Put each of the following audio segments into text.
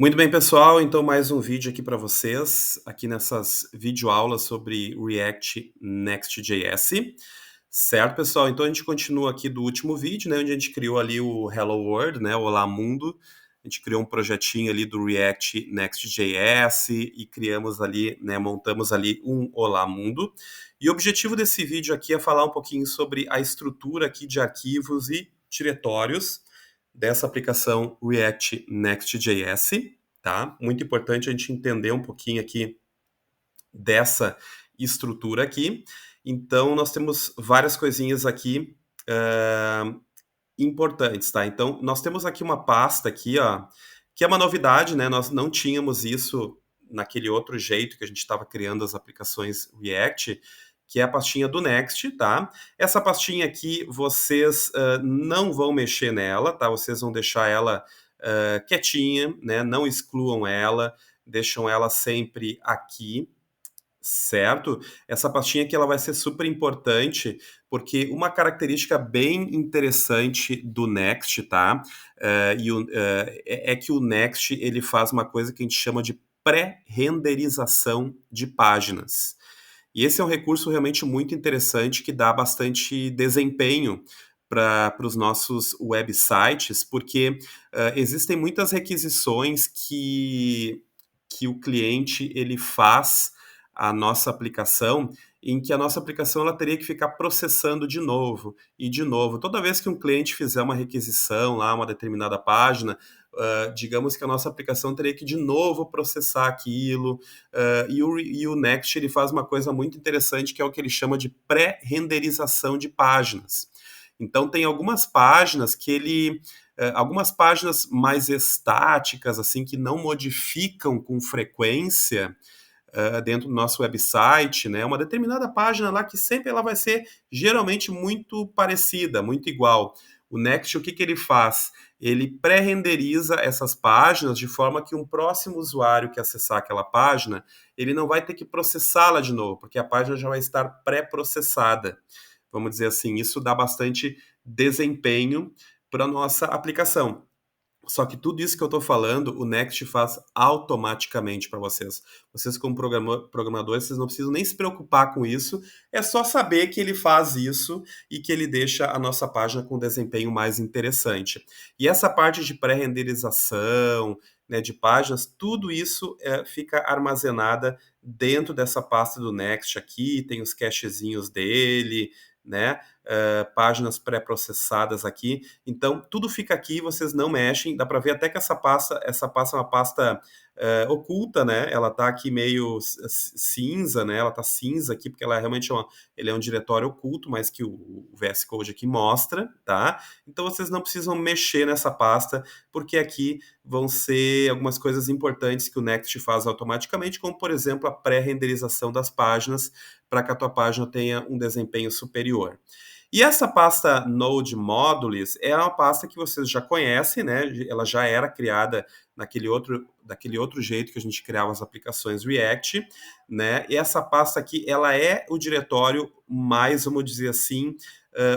Muito bem, pessoal. Então, mais um vídeo aqui para vocês, aqui nessas videoaulas sobre React Next.js. Certo, pessoal? Então, a gente continua aqui do último vídeo, né, onde a gente criou ali o Hello World, né, o Olá Mundo. A gente criou um projetinho ali do React Next.js e criamos ali, né, montamos ali um Olá Mundo. E o objetivo desse vídeo aqui é falar um pouquinho sobre a estrutura aqui de arquivos e diretórios dessa aplicação React Next.js, tá? Muito importante a gente entender um pouquinho aqui dessa estrutura aqui. Então, nós temos várias coisinhas aqui importantes, tá? Então, nós temos aqui uma pasta aqui, ó, que é uma novidade, né? Nós não tínhamos isso naquele outro jeito que a gente estava criando as aplicações React, que é a pastinha do Next, tá? Essa pastinha aqui, vocês não vão mexer nela, tá? Vocês vão deixar ela quietinha, né? Não excluam ela, deixam ela sempre aqui, certo? Essa pastinha aqui ela vai ser super importante, porque uma característica bem interessante do Next, tá? É que o Next ele faz uma coisa que a gente chama de pré-renderização de páginas. E esse é um recurso realmente muito interessante que dá bastante desempenho para os nossos websites, porque existem muitas requisições que o cliente ele faz a nossa aplicação, em que a nossa aplicação ela teria que ficar processando de novo e de novo. Toda vez que um cliente fizer uma requisição lá, uma determinada página, digamos que a nossa aplicação teria que de novo processar aquilo, e o Next ele faz uma coisa muito interessante que é o que ele chama de pré-renderização de páginas. Então tem algumas páginas que algumas páginas mais estáticas, assim, que não modificam com frequência dentro do nosso website, né? Uma determinada página lá que sempre ela vai ser geralmente muito parecida, muito igual. O Next, o que, que ele faz? Ele pré-renderiza essas páginas de forma que um próximo usuário que acessar aquela página, ele não vai ter que processá-la de novo, porque a página já vai estar pré-processada. Vamos dizer assim, isso dá bastante desempenho para a nossa aplicação. Só que tudo isso que eu estou falando, o Next faz automaticamente para vocês. Vocês, como programadores, vocês não precisam nem se preocupar com isso. É só saber que ele faz isso e que ele deixa a nossa página com um desempenho mais interessante. E essa parte de pré-renderização, né, de páginas, tudo isso fica armazenada dentro dessa pasta do Next aqui. Tem os cachezinhos dele, né? Páginas pré-processadas aqui. Então, tudo fica aqui, vocês não mexem. Dá para ver até que essa pasta é uma pasta oculta, né? Ela tá aqui meio cinza, né? Ela tá cinza aqui, porque ela realmente ele é um diretório oculto, mas que o VS Code aqui mostra, tá? Então, vocês não precisam mexer nessa pasta, porque aqui vão ser algumas coisas importantes que o Next faz automaticamente, como, por exemplo, a pré-renderização das páginas, para que a tua página tenha um desempenho superior. E essa pasta Node Modules é uma pasta que vocês já conhecem, né? Ela já era criada daquele outro jeito que a gente criava as aplicações React, né? E essa pasta aqui, ela é o diretório mais, vamos dizer assim,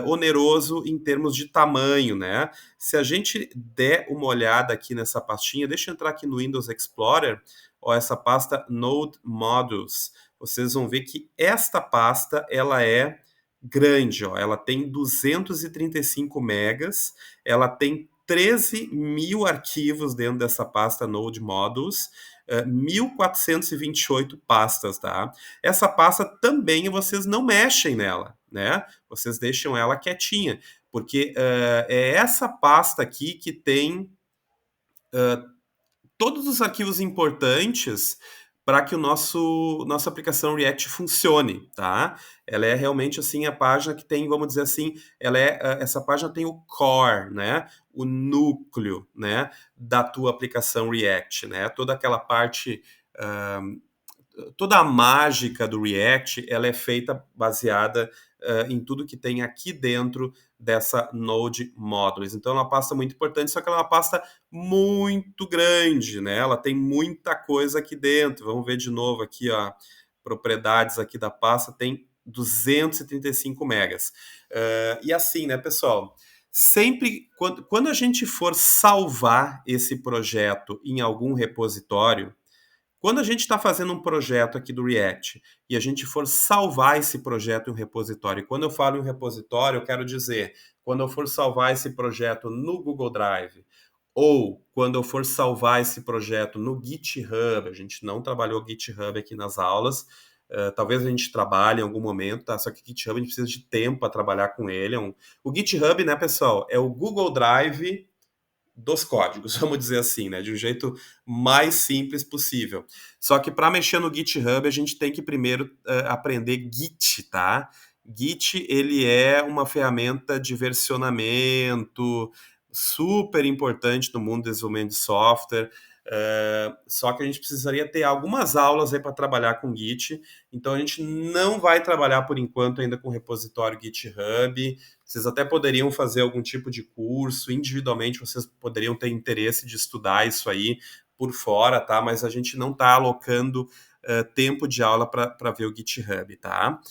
oneroso em termos de tamanho, né? Se a gente der uma olhada aqui nessa pastinha, deixa eu entrar aqui no Windows Explorer, ó, essa pasta Node Modules, vocês vão ver que esta pasta, ela é grande, ó. Ela tem 235 megas, ela tem 13 mil arquivos dentro dessa pasta Node Modules, 1.428 pastas, tá? Essa pasta também vocês não mexem nela, né? Vocês deixam ela quietinha, porque é essa pasta aqui que tem todos os arquivos importantes para que o nossa aplicação React funcione, tá? Ela é realmente assim a página que tem, vamos dizer assim, essa página tem o core, né? O núcleo, né? Da tua aplicação React, né? Toda aquela parte toda a mágica do React, ela é feita baseada em tudo que tem aqui dentro dessa Node Modules. Então, é uma pasta muito importante, só que ela é uma pasta muito grande, né? Ela tem muita coisa aqui dentro. Vamos ver de novo aqui, ó, propriedades aqui da pasta, tem 235 megas. E assim, né, pessoal? Sempre quando a gente for salvar esse projeto em algum repositório, quando a gente está fazendo um projeto aqui do React e a gente for salvar esse projeto em um repositório, e quando eu falo em um repositório, eu quero dizer, quando eu for salvar esse projeto no Google Drive, ou quando eu for salvar esse projeto no GitHub, a gente não trabalhou GitHub aqui nas aulas, talvez a gente trabalhe em algum momento, tá? Só que GitHub a gente precisa de tempo para trabalhar com ele. O GitHub, né, pessoal, é o Google Drive dos códigos, vamos dizer assim, né? De um jeito mais simples possível. Só que para mexer no GitHub, a gente tem que primeiro aprender Git, tá? Git, ele é uma ferramenta de versionamento super importante no mundo do desenvolvimento de software. Só que a gente precisaria ter algumas aulas aí para trabalhar com Git. Então a gente não vai trabalhar por enquanto ainda com repositório GitHub. Vocês até poderiam fazer algum tipo de curso, individualmente vocês poderiam ter interesse de estudar isso aí por fora, tá? Mas a gente não está alocando tempo de aula para ver o GitHub, tá?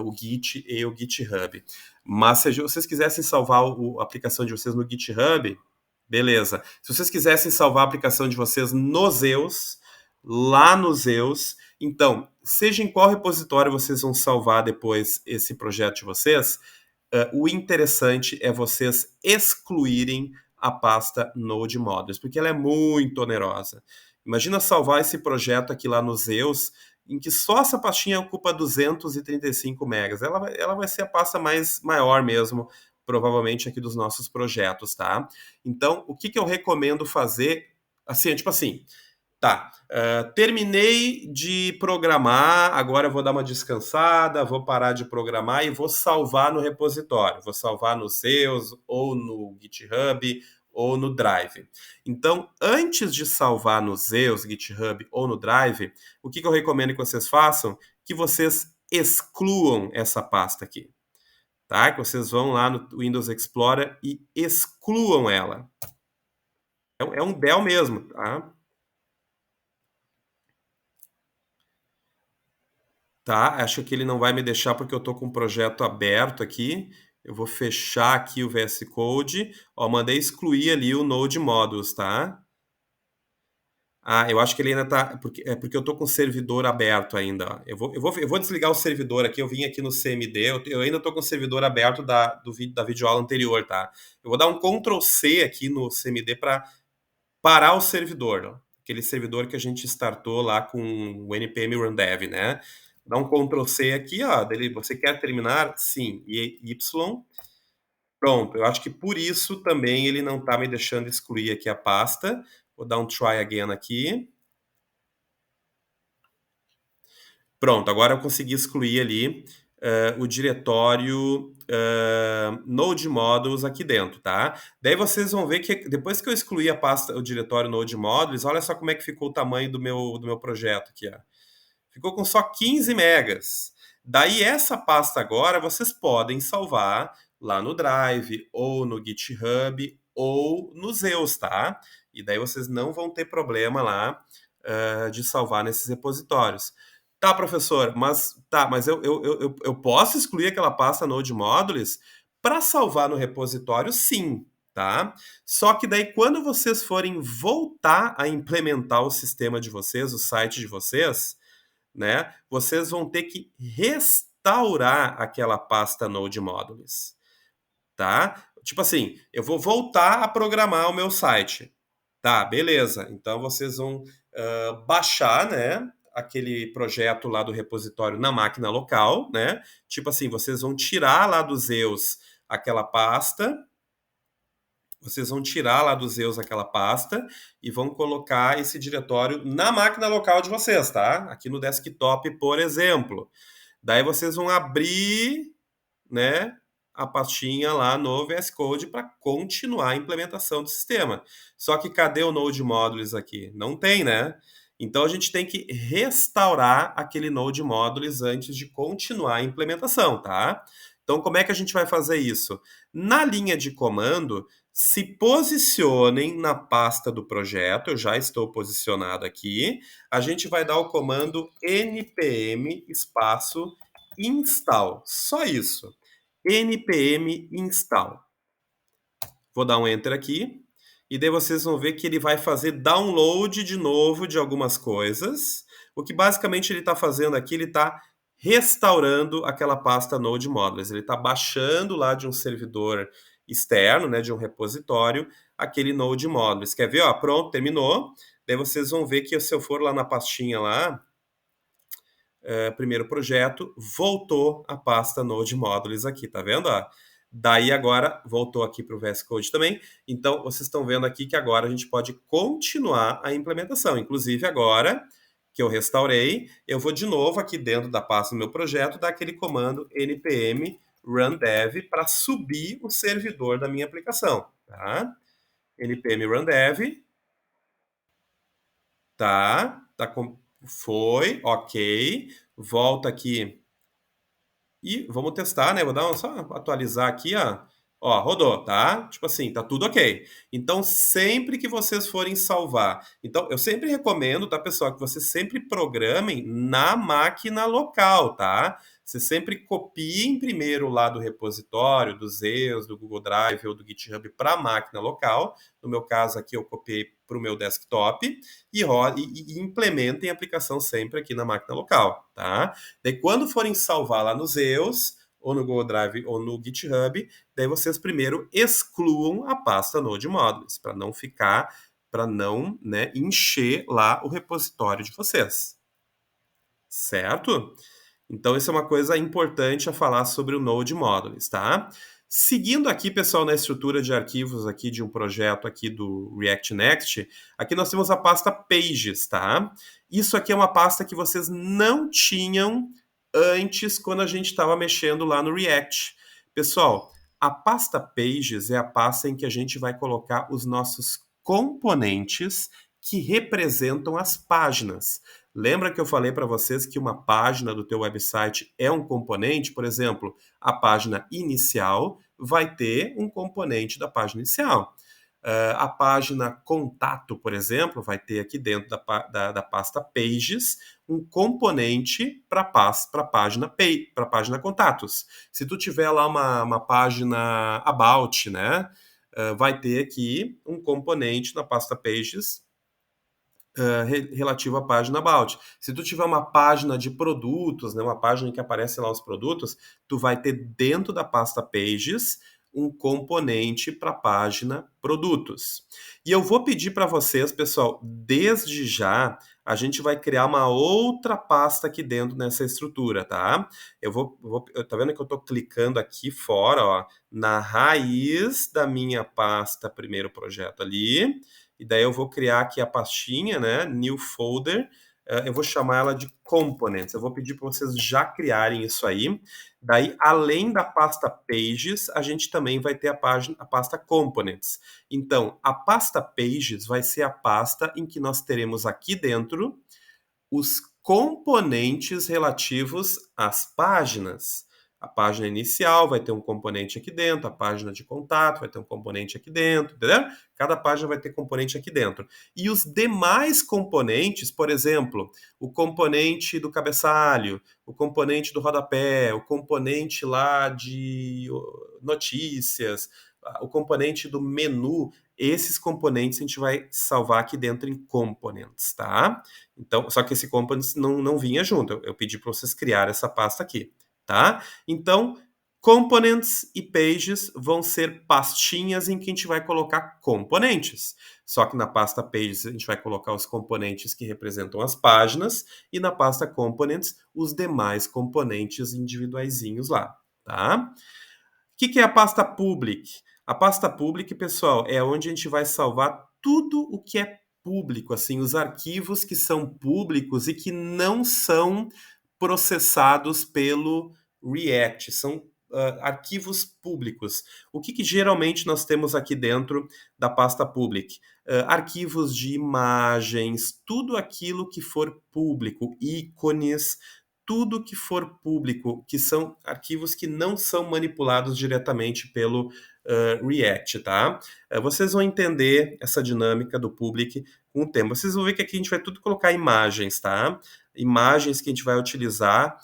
O Git e o GitHub. Mas se vocês quisessem salvar a aplicação de vocês no GitHub, beleza. Se vocês quisessem salvar a aplicação de vocês no Zeus, lá no Zeus, então, seja em qual repositório vocês vão salvar depois esse projeto de vocês, o interessante é vocês excluírem a pasta Node Modules, porque ela é muito onerosa. Imagina salvar esse projeto aqui lá no Zeus, em que só essa pastinha ocupa 235 megas. Ela vai ser a pasta maior mesmo, provavelmente aqui dos nossos projetos, tá? Então, o que eu recomendo fazer, assim, é tipo assim, tá, terminei de programar, agora eu vou dar uma descansada, vou parar de programar e vou salvar no repositório. Vou salvar no Zeus, ou no GitHub, ou no Drive. Então, antes de salvar no Zeus, GitHub ou no Drive, o que eu recomendo que vocês façam? Que vocês excluam essa pasta aqui. Tá? Que vocês vão lá no Windows Explorer e excluam ela. É um del mesmo, tá? Tá, acho que ele não vai me deixar porque eu estou com um projeto aberto aqui. Eu vou fechar aqui o VS Code. Ó, mandei excluir ali o Node Modules, tá? Ah, eu acho que ele ainda tá. Porque eu estou com o servidor aberto ainda. Ó. Eu vou desligar o servidor aqui. Eu vim aqui no CMD. Eu ainda estou com o servidor aberto da videoaula anterior, tá? Eu vou dar um Ctrl C aqui no CMD para parar o servidor. Ó. Aquele servidor que a gente startou lá com o npm run dev, né? Dá um Ctrl C aqui, ó. Dele, você quer terminar? Sim. E Y. Pronto. Eu acho que por isso também ele não está me deixando excluir aqui a pasta. Vou dar um try again aqui. Pronto. Agora eu consegui excluir ali o diretório Node Modules aqui dentro, tá? Daí vocês vão ver que depois que eu excluí a pasta, o diretório Node Modules, olha só como é que ficou o tamanho do meu projeto aqui, ó. Ficou com só 15 megas. Daí essa pasta agora vocês podem salvar lá no Drive, ou no GitHub, ou no Zeus, tá? E daí vocês não vão ter problema lá de salvar nesses repositórios. Tá, professor, mas eu posso excluir aquela pasta Node Modules para salvar no repositório, sim, tá? Só que daí quando vocês forem voltar a implementar o sistema de vocês, o site de vocês, né? Vocês vão ter que restaurar aquela pasta Node Modules, tá? Tipo assim, eu vou voltar a programar o meu site. Tá, beleza. Então vocês vão baixar, né? Aquele projeto lá do repositório na máquina local, né? Tipo assim, vocês vão tirar lá do Zeus aquela pasta, vocês vão tirar lá do Zeus aquela pasta e vão colocar esse diretório na máquina local de vocês, tá? Aqui no desktop, por exemplo. Daí vocês vão abrir, né, a pastinha lá no VS Code para continuar a implementação do sistema. Só que cadê o Node Modules aqui? Não tem, né? Então a gente tem que restaurar aquele Node Modules antes de continuar a implementação, tá? Então como é que a gente vai fazer isso? Na linha de comando, se posicionem na pasta do projeto, eu já estou posicionado aqui. A gente vai dar o comando npm espaço install, só isso. npm install. Vou dar um Enter aqui. E daí vocês vão ver que ele vai fazer download de novo de algumas coisas. O que basicamente ele está fazendo aqui, ele está restaurando aquela pasta Node Modules. Ele está baixando lá de um servidor externo, né, de um repositório, aquele Node Modules. Quer ver? Ó, pronto, terminou. Daí vocês vão ver que se eu for lá na pastinha lá, primeiro projeto, voltou a pasta Node Modules aqui, tá vendo? Ó? Daí agora voltou aqui para o VS Code também. Então vocês estão vendo aqui que agora a gente pode continuar a implementação. Inclusive agora que eu restaurei, eu vou de novo aqui dentro da pasta do meu projeto dar aquele comando npm run dev para subir o servidor da minha aplicação, tá? npm run dev, tá com, foi, ok. Volta aqui e vamos testar, né? Vou dar uma, só atualizar aqui, ó. Ó, rodou, tá? Tipo assim, tá tudo ok. Então, sempre que vocês forem salvar, então eu sempre recomendo, tá, pessoal, que vocês sempre programem na máquina local, tá? Vocês sempre copiem primeiro lá do repositório, do Zeus, do Google Drive ou do GitHub para a máquina local. No meu caso aqui, eu copiei para o meu desktop e implementem a aplicação sempre aqui na máquina local, tá? Daí, quando forem salvar lá no Zeus, ou no Google Drive, ou no GitHub, daí vocês primeiro excluam a pasta Node Modules, para não ficar, para não, né, encher lá o repositório de vocês. Certo? Então, isso é uma coisa importante a falar sobre o Node Modules, tá? Seguindo aqui, pessoal, na estrutura de arquivos aqui de um projeto aqui do React Next, aqui nós temos a pasta Pages, tá? Isso aqui é uma pasta que vocês não tinham antes quando a gente estava mexendo lá no React. Pessoal, a pasta Pages é a pasta em que a gente vai colocar os nossos componentes que representam as páginas. Lembra que eu falei para vocês que uma página do teu website é um componente? Por exemplo, a página inicial vai ter um componente da página inicial. A página contato, por exemplo, vai ter aqui dentro da pasta Pages um componente para a página contatos. Se tu tiver lá uma página About, né, vai ter aqui um componente na pasta Pages relativo à página About. Se tu tiver uma página de produtos, né, uma página em que aparece lá os produtos, tu vai ter dentro da pasta Pages um componente para a página Produtos. E eu vou pedir para vocês, pessoal, desde já, a gente vai criar uma outra pasta aqui dentro nessa estrutura, tá? Tá vendo que eu estou clicando aqui fora, ó, na raiz da minha pasta primeiro projeto ali, e daí eu vou criar aqui a pastinha, né, New Folder, eu vou chamar ela de Components, eu vou pedir para vocês já criarem isso aí, daí além da pasta Pages, a gente também vai ter a pasta Components. Então, a pasta Pages vai ser a pasta em que nós teremos aqui dentro os componentes relativos às páginas. A página inicial vai ter um componente aqui dentro, a página de contato vai ter um componente aqui dentro, entendeu? Cada página vai ter componente aqui dentro. E os demais componentes, por exemplo, o componente do cabeçalho, o componente do rodapé, o componente lá de notícias, o componente do menu, esses componentes a gente vai salvar aqui dentro em components, tá? Então, só que esse components não vinha junto, eu pedi para vocês criar essa pasta aqui, tá? Então, components e pages vão ser pastinhas em que a gente vai colocar componentes. Só que na pasta pages a gente vai colocar os componentes que representam as páginas e na pasta components os demais componentes individuaizinhos lá, tá? O que é a pasta public? A pasta public, pessoal, é onde a gente vai salvar tudo o que é público, assim, os arquivos que são públicos e que não são processados pelo React, são arquivos públicos. O que geralmente nós temos aqui dentro da pasta public? Arquivos de imagens, tudo aquilo que for público, ícones, tudo que for público, que são arquivos que não são manipulados diretamente pelo React, tá? Vocês vão entender essa dinâmica do public com o tempo. Vocês vão ver que aqui a gente vai tudo colocar imagens, tá? Imagens que a gente vai utilizar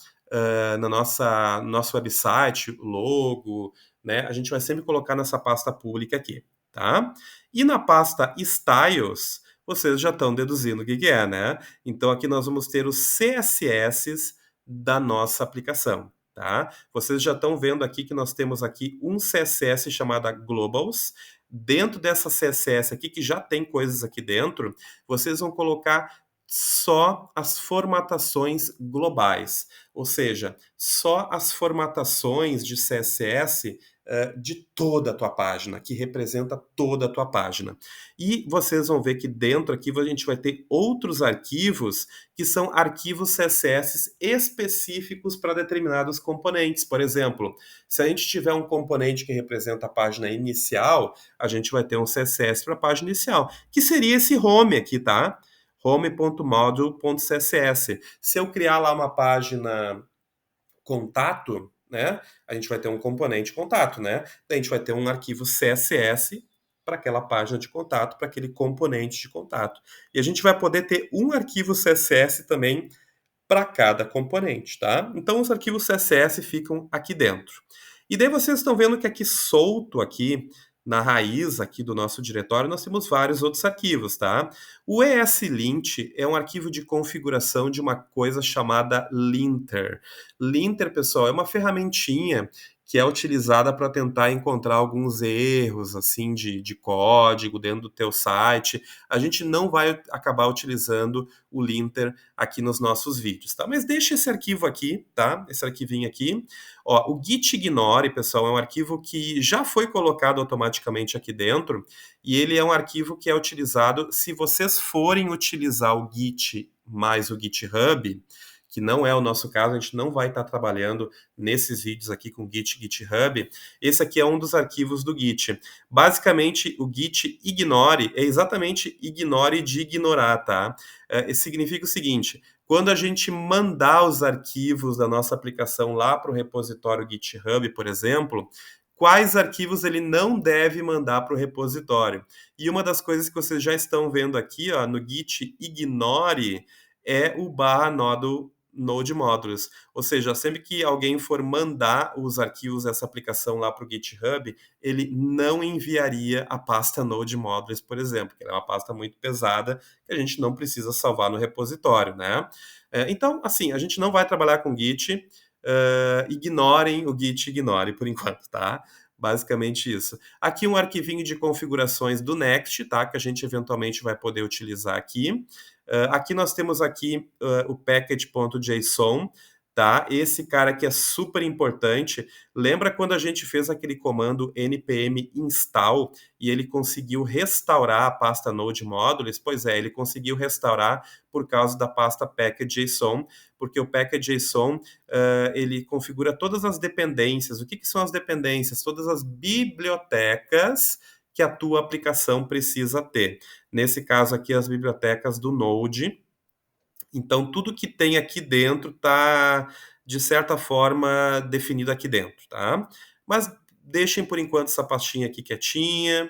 no nosso website, logo, né? A gente vai sempre colocar nessa pasta pública aqui, tá? E na pasta Styles, vocês já estão deduzindo o que que é, né? Então aqui nós vamos ter os CSS da nossa aplicação, tá? Vocês já estão vendo aqui que nós temos aqui um CSS chamado Globals. Dentro dessa CSS aqui, que já tem coisas aqui dentro, vocês vão colocar só as formatações globais, ou seja, só as formatações de CSS de toda a tua página, que representa toda a tua página. E vocês vão ver que dentro aqui a gente vai ter outros arquivos que são arquivos CSS específicos para determinados componentes. Por exemplo, se a gente tiver um componente que representa a página inicial, a gente vai ter um CSS para a página inicial, que seria esse home aqui, tá? home.module.css. Se eu criar lá uma página contato, né, a gente vai ter um componente contato, né? Daí a gente vai ter um arquivo CSS para aquela página de contato, para aquele componente de contato. E a gente vai poder ter um arquivo CSS também para cada componente, tá? Então os arquivos CSS ficam aqui dentro. E daí vocês estão vendo que aqui solto aqui na raiz aqui do nosso diretório nós temos vários outros arquivos, tá? O ESLint é um arquivo de configuração de uma coisa chamada linter. Linter, pessoal, é uma ferramentinha que é utilizada para tentar encontrar alguns erros assim de código dentro do teu site. A gente não vai acabar utilizando o linter aqui nos nossos vídeos, tá? Mas deixa esse arquivo aqui, tá? Esse arquivinho aqui. Ó, o gitignore, pessoal, é um arquivo que já foi colocado automaticamente aqui dentro e ele é um arquivo que é utilizado se vocês forem utilizar o Git mais o GitHub, que não é o nosso caso, a gente não vai estar trabalhando nesses vídeos aqui com Git, GitHub. Esse aqui é um dos arquivos do Git. Basicamente, o Git ignore é exatamente ignore de ignorar, tá? Significa o seguinte, quando a gente mandar os arquivos da nossa aplicação lá para o repositório GitHub, por exemplo, quais arquivos ele não deve mandar para o repositório. E uma das coisas que vocês já estão vendo aqui, ó, no Git ignore, é o /nodo Node Modules. Ou seja, sempre que alguém for mandar os arquivos dessa aplicação lá para o GitHub, ele não enviaria a pasta Node Modules, por exemplo, que é uma pasta muito pesada que a gente não precisa salvar no repositório, né? Então, assim, a gente não vai trabalhar com Git, ignorem o Git ignore por enquanto, tá? Basicamente isso. Aqui um arquivinho de configurações do Next, tá? Que a gente eventualmente vai poder utilizar aqui. Aqui nós temos aqui o package.json, tá? Esse cara aqui é super importante. Lembra quando a gente fez aquele comando npm install e ele conseguiu restaurar a pasta Node Modules? Pois é, ele conseguiu restaurar por causa da pasta package.json, porque o package.json ele configura todas as dependências. O que são as dependências? Todas as bibliotecas que a tua aplicação precisa ter. Nesse caso aqui, as bibliotecas do Node. Então, tudo que tem aqui dentro está, de certa forma, definido aqui dentro, tá? Mas deixem, por enquanto, essa pastinha aqui quietinha,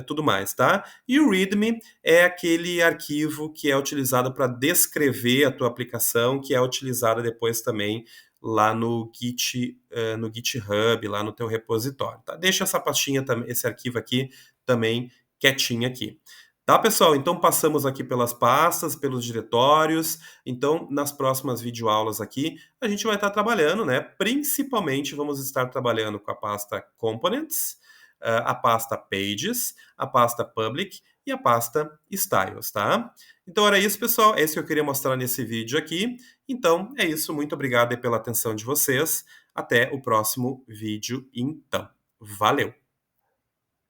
tudo mais, tá? E o README é aquele arquivo que é utilizado para descrever a tua aplicação, que é utilizada depois também lá no GitHub, lá no teu repositório, tá? Deixa essa pastinha, esse arquivo aqui também quietinho aqui. Tá, pessoal? Então passamos aqui pelas pastas, pelos diretórios. Então, nas próximas videoaulas aqui, a gente vai estar trabalhando, né? Principalmente vamos estar trabalhando com a pasta Components, a pasta Pages, a pasta Public e a pasta Styles, tá? Então era isso, pessoal. É isso que eu queria mostrar nesse vídeo aqui. Então, é isso. Muito obrigado pela atenção de vocês. Até o próximo vídeo, então. Valeu!